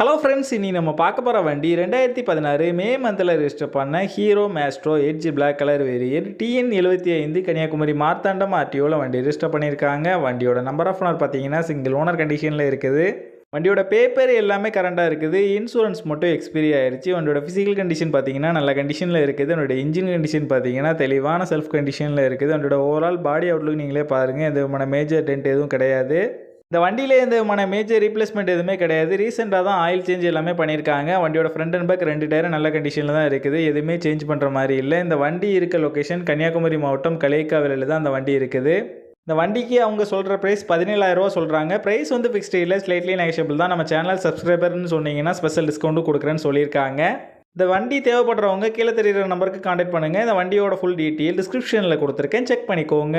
Hello friends, இனி நம்ம பார்க்க போகிற வண்டி 2016 மே மந்தில் ரெஜிஸ்டர் பண்ண Hero Maestro Edge black colour variant TN75 Kanyakumari Marthandam ஆர்டிஓவில் வண்டி ரெஜிஸ்டர் பண்ணியிருக்காங்க. வண்டியோட நம்பர் ஆஃப் ஓனர் பார்த்தீங்கன்னா சிங்கிள் ஓனர் கண்டிஷனில் இருக்குது. வண்டியோட பேப்பர் எல்லாமே கரண்டாக இருக்குது. இன்சூரன்ஸ் மட்டும் எக்ஸ்பைரி ஆயிடுச்சு. வண்டியோட ஃபிசிக்கல் கண்டிஷன் பார்த்தீங்கன்னா நல்ல கண்டிஷனில் இருக்குது. வண்டியோட இன்ஜின் கண்டிஷன் பார்த்தீங்கன்னா தெளிவான செல்ஃப் கண்டிஷனில் இருக்குது. வண்டியோட ஓவரால் பாடி அவுட்லுக் நீங்களே பாருங்கள். எந்த விதமான மேஜர் டென்ட் எதுவும் கிடையாது. இந்த வண்டியில் எந்த விதமான மேஜர் ரீப்ளேஸ்மெண்ட் எதுவுமே கிடையாது. ரீசெண்டாக தான் ஆயில் சேஞ்ச் எல்லாமே பண்ணியிருக்காங்க. வண்டியோட ஃப்ரண்ட் அண்ட் பேக் 2 டயரும் நல்ல கண்டிஷனில் தான் இருக்குது. எதுவுமே சேஞ்ச் பண்ணுற மாதிரி இல்லை. இந்த வண்டி இருக்க லொக்கேஷன் கன்னியாகுமரி மாவட்டம் களியக்காவிலில் தான் அந்த வண்டி இருக்குது. இந்த வண்டிக்கு அவங்க சொல்கிற ப்ரைஸ் 17,000 சொல்கிறாங்க. ப்ரைஸ் வந்து ஃபிக்ஸ்டு இல்லை, ஸ்லைட்லி நெகஷியபிள் தான். நம்ம சேனல் சப்ஸ்கிரைபர்னு சொன்னீங்கன்னா ஸ்பெஷல் டிஸ்கவுண்ட்டும் கொடுக்குறேன்னு சொல்லியிருக்காங்க. இந்த வண்டி தேவைப்படுறவங்க கீழே தெரியுற நம்பருக்கு கான்டாக்ட் பண்ணுங்கள். இந்த வண்டியோட ஃபுல் டீட்டெயில் டிஸ்கிரிப்ஷனில் கொடுத்துருக்கேன், செக் பண்ணிக்கோங்க.